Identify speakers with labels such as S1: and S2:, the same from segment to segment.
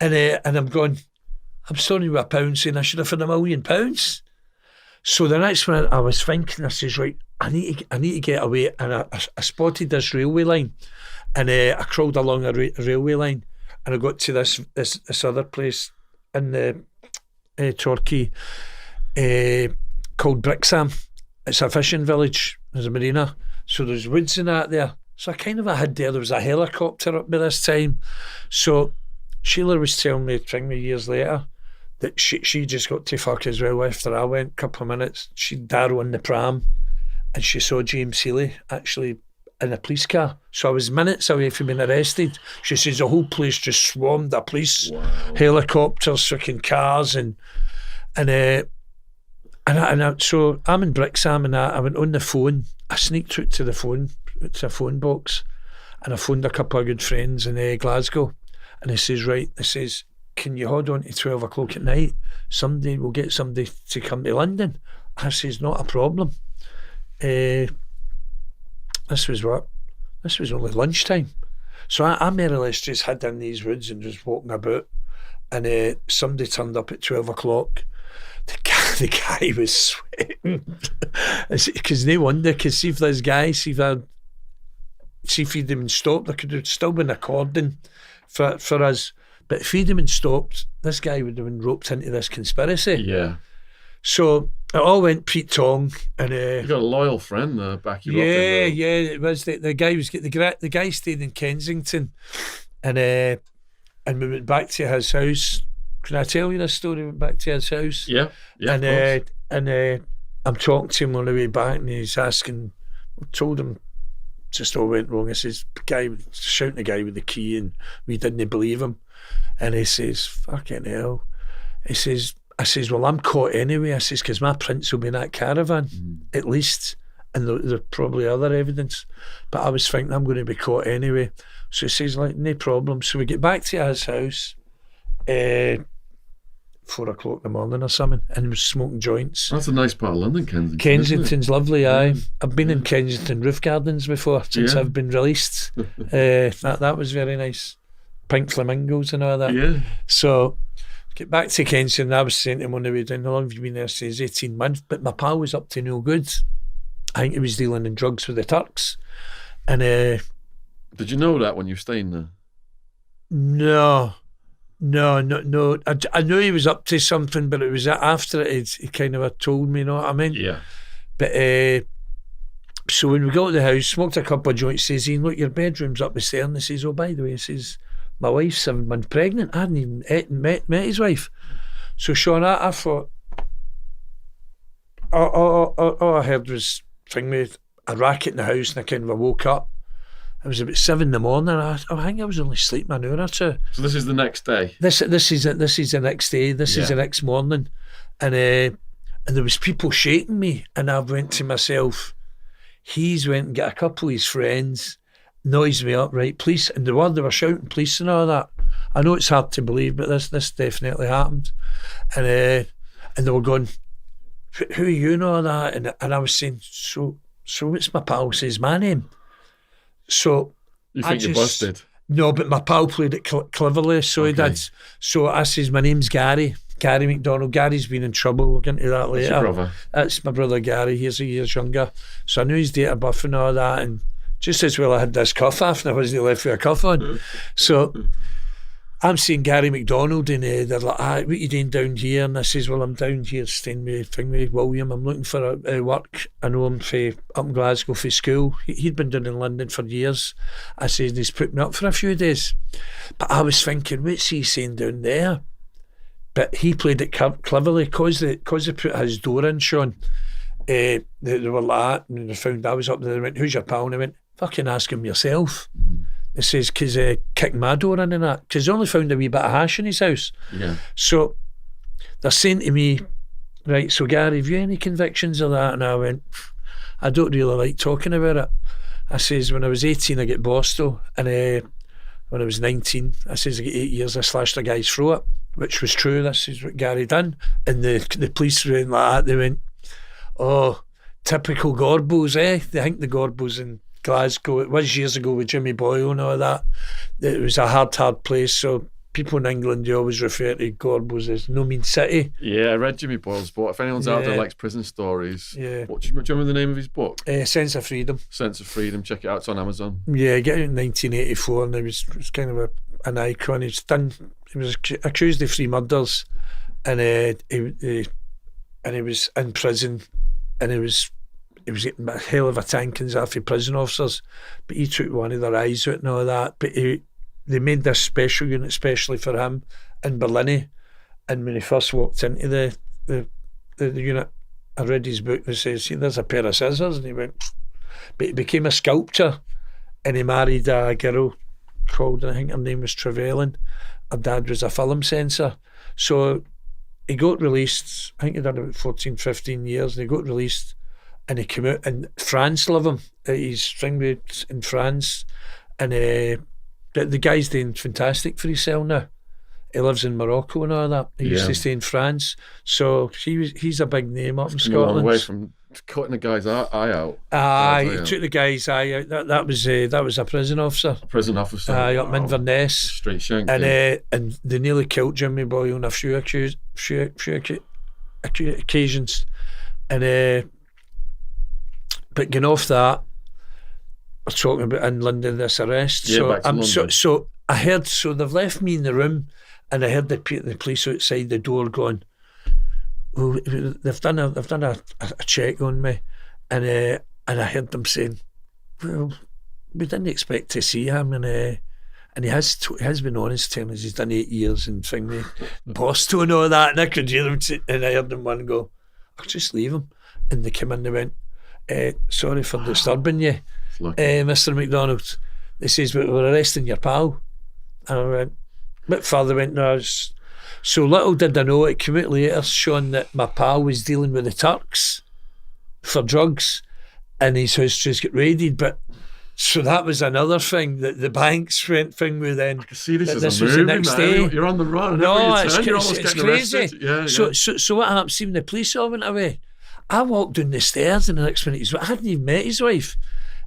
S1: And I'm going, I'm starting with £1 saying I should have had £1 million. So the next minute I was thinking, I says, right, I need to get away. And I spotted this railway line, and I crawled along a railway line, and I got to this other place in the Torquay called Brixham. It's a fishing village. There's a marina, so there's woods and that there. So I kind of had there was a helicopter up by this time. So Sheila was telling me years later that she just got to fuck as well after I went. A couple of minutes, she'd Darrow in the pram, and she saw James Healy actually in a police car. So I was minutes away from being arrested. She says the whole place just swarmed of police, helicopters, fucking cars, and so I'm in Brixham, and I went on the phone. I sneaked out to the phone. It's a phone box, and I phoned a couple of good friends in Glasgow, and he says, right, he says, can you hold on to 12 o'clock at night? Somebody will get somebody to come to London. I says, not a problem. This was only lunchtime. So I more or less just hid in these woods and just walking about, and somebody turned up at 12 o'clock. The guy was sweating. Because no wonder, because see if this guy, see if he'd been stopped, there could have still been according for us. But if he'd been stopped, this guy would have been roped into this conspiracy. Yeah. So it all went Pete Tong, and
S2: you got a loyal friend there, back you up.
S1: Yeah. It was the guy was the guy stayed in Kensington, and we went back to his house. Can I tell you this story? We went back to his house.
S2: Yeah.
S1: And I'm talking to him on the way back, and he's asking. I told him just all went wrong. I says, shouting the guy with the key, and we didn't believe him. And he says, fucking hell. I says, well, I'm caught anyway. I says, because my prints will be in that caravan, at least. And there's probably other evidence. But I was thinking I'm going to be caught anyway. So he says, like, no problem. So we get back to his house, 4 o'clock in the morning or something, and he was smoking joints.
S2: That's a nice part of London, Kensington.
S1: Kensington's lovely, aye. I've been in Kensington roof gardens before since I've been released. That was very nice. Pink flamingos and all that. Yeah. So get back to Kensington. I was saying to him on the way down, how long have you been there? He says 18 months. But my pal was up to no good. I think he was dealing in drugs with the Turks. And
S2: did you know that when you were staying there?
S1: No. I knew he was up to something, but it was after it he kind of had told me, you know what I mean?
S2: Yeah.
S1: But so when we got to the house, smoked a couple of joints, says, Ian, look, your bedroom's up the stairs. And he says, oh, by the way, he says, my wife's 7 months pregnant. I hadn't even met his wife. So Shaun, I thought, all I heard was a racket in the house, and I kind of woke up. It was about 7 in the morning. I think I was only sleeping an hour or two.
S2: So this is the next day?
S1: This is the next day. This is the next morning. And there was people shaking me, and I went to myself, he's went and got a couple of his friends, noised me up, right, police, and they were shouting police and all that. I know it's hard to believe, but this definitely happened. And they were going, who are you and all that? And I was saying, so what's my pal says my name? So
S2: you think you busted?
S1: No, but my pal played it cleverly, so he did. So I says, my name's Gary MacDonald. Gary's been in trouble. We'll get into that later.
S2: That's your brother?
S1: That's my brother Gary. He's a years younger. So I knew his date of birth and all that, and just as well I had this cuff off, and I wasn't left with a cuff on. So I'm seeing Gary MacDonald, and they're like, what are you doing down here? And I says, well, I'm down here staying with William. I'm looking for work. I know him up in Glasgow for school. He'd been down in London for years. I said, he's put me up for a few days. But I was thinking, what's he saying down there? But he played it cleverly, because they put his door in, Shaun. They were like that, and they found I was up there. They went, who's your pal? And I went, fucking ask him yourself. It says, because kicked my door in and that, because they only found a wee bit of hash in his house. Yeah. So they're saying to me, right, so Gary, have you any convictions of that? And I went, I don't really like talking about it. I says, when I was 18 I got Bosto, and when I was 19 I says I got 8 years. I slashed a guy's throat, which was true. This is what Gary done. And the police went like that. They went, oh, typical Gorbos, eh? They think the Gorbos in Glasgow, it was years ago with Jimmy Boyle and all that. It was a hard place. So people in England, they always refer to Gorbals as no mean city.
S2: Yeah, I read Jimmy Boyle's book. If anyone's out there likes prison stories, do you remember the name of his book?
S1: Sense of Freedom.
S2: Sense of Freedom. Check it out. It's on Amazon.
S1: Yeah, get it in 1984, and it was kind of an icon. He was accused of 3 murders, and he was in prison, and he was getting a hell of a tankings off of prison officers, but he took one of their eyes out and all that. But they made this special unit especially for him in Berlin, and when he first walked into the unit, I read his book and it says, see, there's a pair of scissors, and he went, but he became a sculptor, and he married a girl called, I think her name was Trevelyan. Her dad was a film censor, so he got released. I think he'd done about 14, 15 years, and he got released, and he came out in France, love him, his thing in France, and the guy's doing fantastic for himself now. He lives in Morocco and all that. He used to stay in France, so he's a big name up in Scotland. A long way
S2: from cutting the guy's eye out.
S1: He took the guy's eye out. That was a prison officer.
S2: A prison officer.
S1: Up in Inverness.
S2: Straight shank.
S1: And they nearly killed Jimmy Boyle on a few occasions. And but getting off that, we're talking about in London this arrest. So I heard. So they've left me in the room, and I heard the police outside the door going, "Oh, they've done a check on me," and I heard them saying, "Well, we didn't expect to see him," and he has been honest, telling us he's done 8 years and thingy, Boston and all that, and I could hear them and I heard them one go, "I'll just leave him," and they came in, they went, "Sorry for disturbing you, Mr. MacDonald." They says, "But we're arresting your pal." And I went a bit further, went, "No." So little did I know, it came out later, Shaun, that my pal was dealing with the Turks for drugs, and his house just got raided. But so that was another thing, that the banks went thing with then.
S2: I can see this as a movie, man. You're on the run.
S1: No, it's crazy. Yeah. So what happened? See, when the police all went away, I walked down the stairs, and the next minute, I hadn't even met his wife,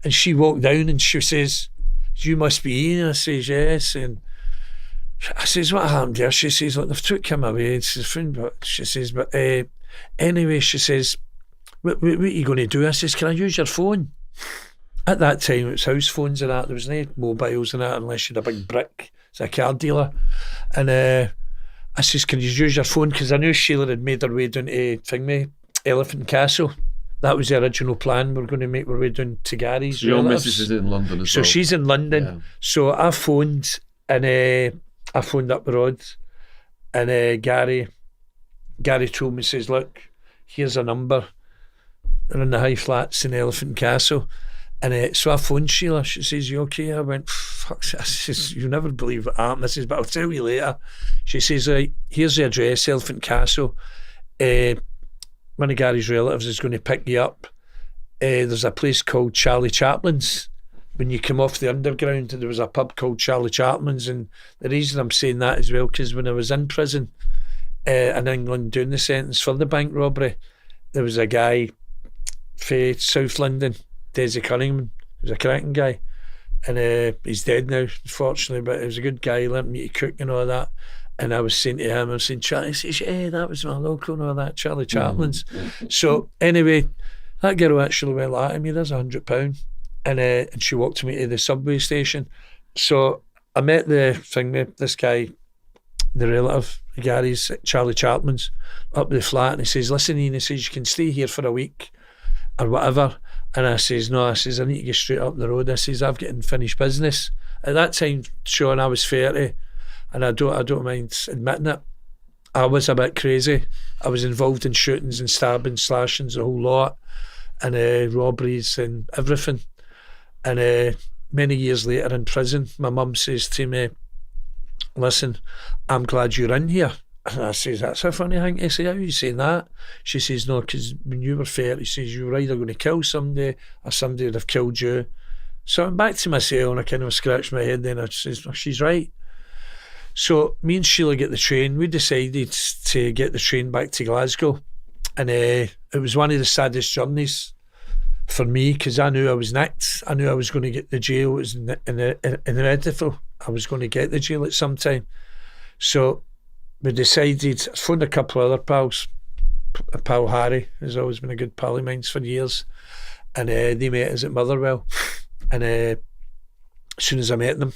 S1: and she walked down and she says, "You must be Ian." I says, "Yes." And I says, "What happened there?" She says, "Look, they've took him away." She says, "But anyway," she says, what are you going to do?" I says, "Can I use your phone?" At that time, it was house phones and that. There was no mobiles and that unless you had a big brick. It's a car dealer. And I says, "Can you use your phone?" Because I knew Sheila had made her way down to Elephant Castle. That was the original plan. We're going to make our way down to Gary's.
S2: So your missus is in London as well.
S1: So she's in London. Yeah. So I phoned, and I phoned up the road, and Gary told me, says, "Look, here's a number. They're in the high flats in Elephant Castle." And so I phoned Sheila. She says, "You okay?" I went, "Fuck." I says, "You never believe what happened." I says, "But I'll tell you later." She says, "Right, here's the address, Elephant Castle. One of Gary's relatives is going to pick you up. There's a place called Charlie Chaplin's. When you come off the underground, there was a pub called Charlie Chaplin's." And the reason I'm saying that as well, because when I was in prison in England doing the sentence for the bank robbery, there was a guy from South London, Desi Cunningham. He was a cracking guy, and he's dead now, unfortunately, but he was a good guy. He learned me to cook and all that. And I was saying to him, I was saying, "Charlie," he says, "Yeah, that was my local and all that, Charlie Chaplin's." So anyway, that girl actually went like, "I mean, there's £100," and she walked me to the subway station. So I met this guy, the relative, Gary's, Charlie Chaplin's, up the flat, and he says, "Listen, Ian," he says, "you can stay here for a week or whatever." And I says, "No," I says, "I need to get straight up the road." I says, "I've got unfinished business." At that time, Shaun, I was 30. And I don't mind admitting it. I was a bit crazy. I was involved in shootings and stabbings, slashings, a whole lot, and robberies and everything. And many years later in prison, my mum says to me, "Listen, I'm glad you're in here." And I says, "That's a funny thing." I say, "How are you saying that?" She says, "No, because when you were 30, she says, you were either going to kill somebody or somebody would have killed you." So I'm back to my cell, and I kind of scratched my head. Then I says, "Oh, she's right." So me and Sheila get the train. We decided to get the train back to Glasgow, and it was one of the saddest journeys for me, because I knew I was nicked. I knew I was going to get the jail. It was inevitable. I was going to get the jail at some time. So we decided, I phoned a couple of other pals. A pal Harry has always been a good pal of mine for years, and they met us at Motherwell, and as soon as I met them,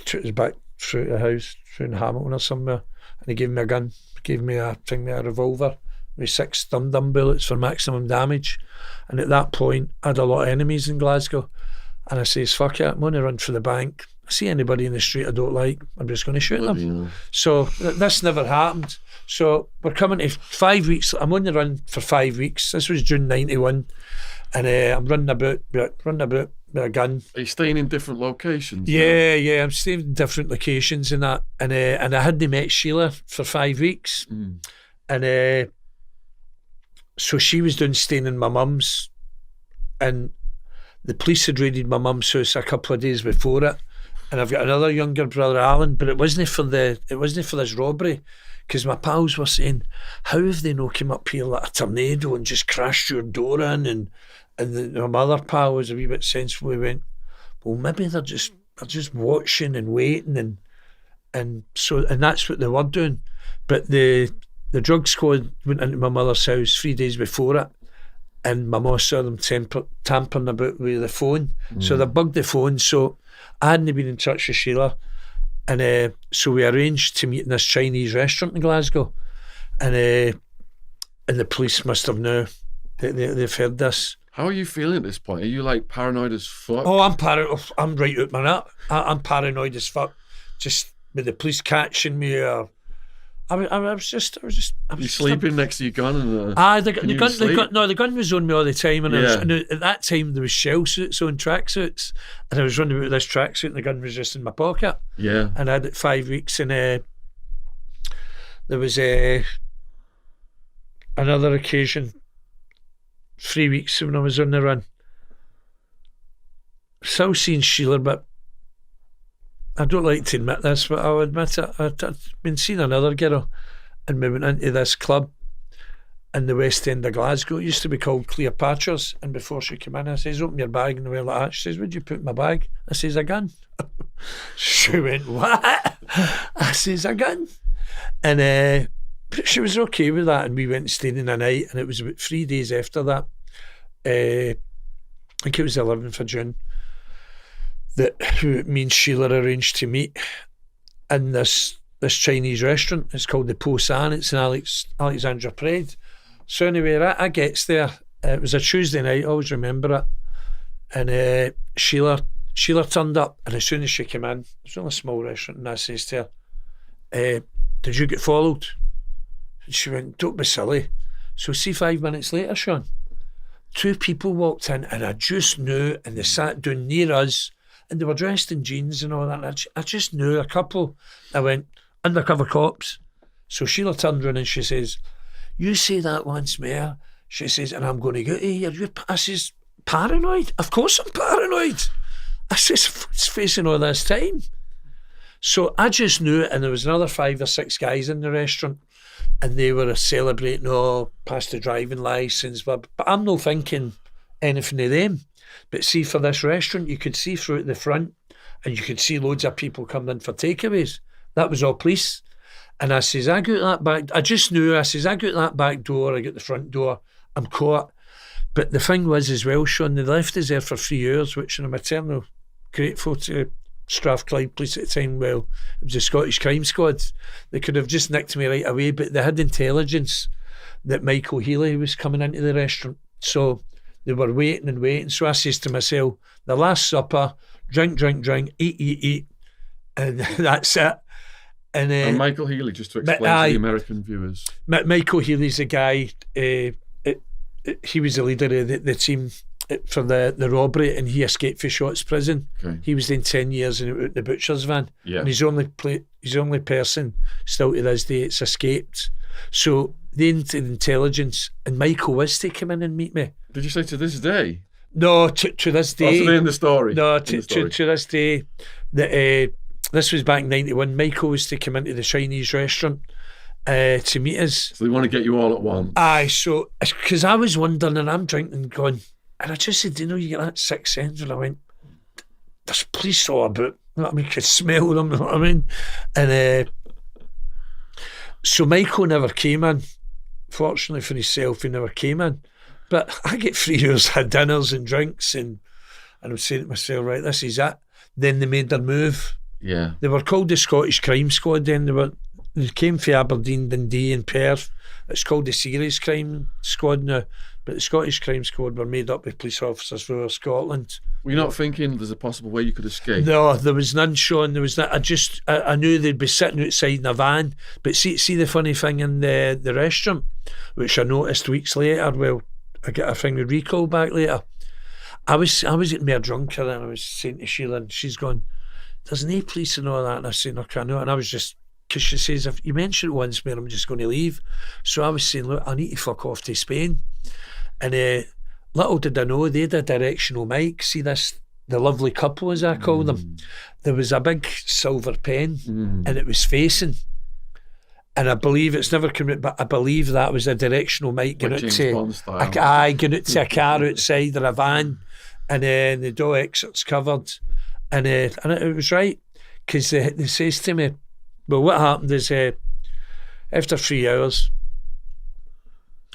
S1: took us back through the house, through in Hamilton or somewhere, and he gave me a gun, gave me a revolver with 6 dum-dum bullets for maximum damage. And at that point I had a lot of enemies in Glasgow, and I says, fuck it, I'm going to run for the bank. I see anybody in the street I don't like, I'm just going to shoot them. So this never happened. So we're coming to 5 weeks. I'm on the run for 5 weeks. This was June 91, and I'm running about with a gun.
S2: Are you staying in different locations?
S1: Yeah, I'm staying in different locations and that. And I hadn't met Sheila for 5 weeks, and so she was down staying in my mum's, and the police had raided my mum's house a couple of days before it. And I've got another younger brother, Alan, but it wasn't for this robbery, because my pals were saying, how have they not come up here like a tornado and just crashed your door in? And my other pal was a wee bit sensible. We went, well, maybe they're just watching and waiting, and that's what they were doing. But the drug squad went into my mother's house 3 days before it, and my mum saw them tampering about with the phone. So they bugged the phone. So I hadn't been in touch with Sheila, and so we arranged to meet in this Chinese restaurant in Glasgow, and the police must have now they've heard this.
S2: How are you feeling at this point? Are you like paranoid as fuck?
S1: Oh, I'm right out my nut. I'm paranoid as fuck. Just with the police catching me, I was just.
S2: You sleeping next to your gun and
S1: the gun was on me all the time, and at that time there was shell suits on tracksuits, and I was running about with this tracksuit, and the gun was just in my pocket.
S2: Yeah,
S1: and I had it 5 weeks, and there was another occasion, 3 weeks when I was on the run. Still seeing Sheila, but I don't like to admit this, but I'll admit it. I'd been seeing another girl, and we went into this club in the West End of Glasgow. It used to be called Cleopatra's, and before she came in, I says, open your bag, and the way like that. She says, what'd you put in my bag? I says, a gun. She went, what? I says, a gun. And she was okay with that, and we went and stayed in a night, and it was about 3 days after that, I think it was the 11th of June, that me and Sheila arranged to meet in this Chinese restaurant. It's called the Po San. It's in Alexandra Parade. So anyway, I gets there. It was a Tuesday night, I always remember it. And Sheila turned up, and as soon as she came in, it was only a small restaurant, and I says to her, did you get followed? And she went, don't be silly. So see, 5 minutes later, Shaun, 2 people walked in, and I just knew, and they sat down near us, and they were dressed in jeans and all that. And I just knew a couple. I went, undercover cops. So Sheila turned around and she says, you say that once more. She says, and I'm going to get you here. I says, paranoid? Of course I'm paranoid. I says, what's facing all this time? So I just knew, and there was another 5 or 6 guys in the restaurant, and they were celebrating, past the driving licence. But I'm not thinking anything of them. But see, for this restaurant, you could see through at the front, and you could see loads of people coming in for takeaways. That was all police. And I says, I got that back. I just knew. I says, I got that back door. I got the front door. I'm caught. But the thing was as well, Shaun, they left us there for 3 years, which I'm eternally grateful to Strathclyde Police at the time. Well, it was the Scottish Crime Squad. They could have just nicked me right away, but they had intelligence that Michael Healy was coming into the restaurant. So they were waiting and waiting. So I says to myself, the last supper, drink, eat, and that's it. And
S2: Michael Healy, just to explain to the American viewers.
S1: Michael Healy's the guy, he was the leader of the team for the robbery, and he escaped for Shotts prison. Okay. He was in 10 years in the butcher's van. Yeah. And he's the only person still to this day that's escaped. So the intelligence, and Michael was to come in and meet me.
S2: Did you say to this day?
S1: No, to this day.
S2: Also in the story.
S1: No, to this day. This was back in 91. Michael was to come into the Chinese restaurant to meet us.
S2: So they want to get you all at once.
S1: Aye, so, because I was wondering, and I'm drinking going, and I just said, you get that sixth sense, and I went, there's police all about, you know what I mean, you could smell them, you know what I mean? And So Michael never came in. Fortunately for himself, he never came in. But I get 3 hours of dinners and drinks, and I'm saying to myself, right, this is it. Then they made their move.
S2: Yeah.
S1: They were called the Scottish Crime Squad then. They came from Aberdeen, Dundee and Perth. It's called the Serious Crime Squad now. But the Scottish Crime Squad were made up of police officers from Scotland.
S2: Were you not thinking there's a possible way you could escape?
S1: No, there was none, Shaun. There was not. I knew they'd be sitting outside in a van. But see the funny thing in the restaurant, which I noticed weeks later. Well, I get a thing with recall back later. I was getting more drunker, and I was saying to Sheila, and she's going, "There's no police and all that." And I was saying, "Okay, I know." And I was just, because she says, "If you mention it once more, I'm just going to leave." So I was saying, "Look, I need to fuck off to Spain." And little did I know, they had a directional mic. See this, the lovely couple as I call them. There was a big silver pen, and it was facing. And I believe it's never come out, but I believe that was a directional mic going out to a car outside or a van, and then the door exit's covered, and it was right, because they says to me, well, what happened is after 3 hours,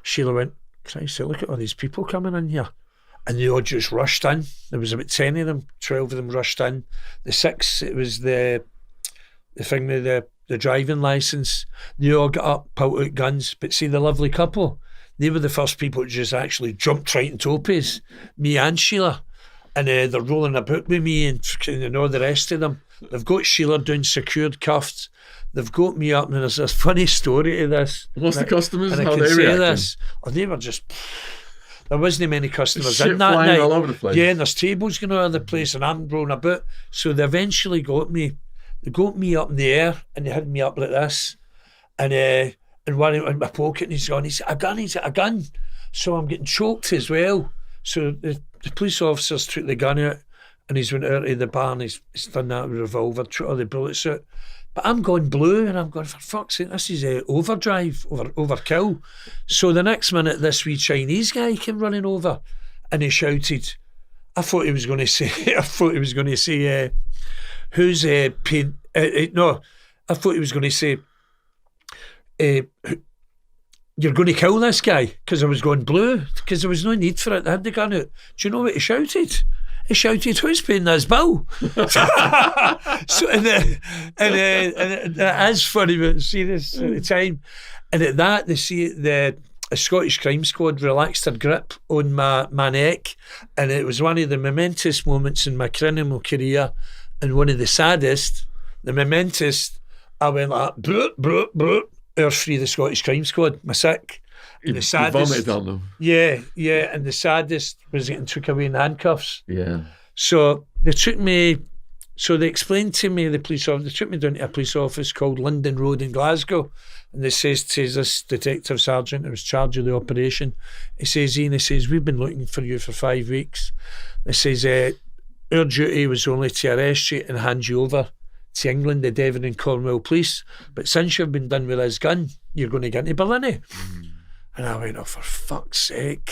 S1: Sheila went, Christ, look at all these people coming in here. And they all just rushed in. There was about 10 of them, 12 of them rushed in. The 6, it was the thing with the driving licence. They all got up, pulled out guns. But see, the lovely couple, they were the first people to just actually jumped right in topies, me and Sheila. And they're rolling about with me and all the rest of them. They've got Sheila down secured, cuffed. They've got me up, and there's this funny story to this.
S2: What's the customers?
S1: And
S2: how
S1: I can
S2: they
S1: say
S2: reacting?
S1: this. Oh, they were just... There wasn't many customers
S2: Shit
S1: in that
S2: flying
S1: night.
S2: all over the place.
S1: Yeah, and there's tables going all over the place, and I'm rolling about. So they eventually got me. They got me up in the air, and they had me up like this. And one in my pocket, and he's gone, he's got a gun. So I'm getting choked as well. So the police officers took the gun out, and he's went out of the bar, and he's done that with a revolver, took all the bullets out. But I'm going blue, and I'm going, for fuck's sake, this is overdrive, overkill. So the next minute, this wee Chinese guy came running over, and he shouted, I thought he was going to say, who's paying, no, I thought he was going to say, you're going to kill this guy, because I was going blue, because there was no need for it. They had the gun out. Do you know what he shouted? He shouted, who's paying this bill? So, and that is funny, but serious at the time. And at that, they see the Scottish Crime Squad relaxed their grip on my neck, and it was one of the momentous moments in my criminal career, and one of the saddest. The momentous, I went like, broop, broop, broop, hour free the Scottish Crime Squad, my sick.
S2: You
S1: The saddest,
S2: vomited on them.
S1: yeah, and the saddest was getting took away in handcuffs.
S2: Yeah.
S1: So they took me, so they explained to me, the police officer, they took me down to a police office called London Road in Glasgow, and they says to this detective sergeant who was charged of the operation, he says, Ian, he says, we've been looking for you for 5 weeks. He says, our duty was only to arrest you and hand you over to England, the Devon and Cornwall police, but since you've been done with this gun, you're going to get into Berlin. And I went, oh, for fuck's sake.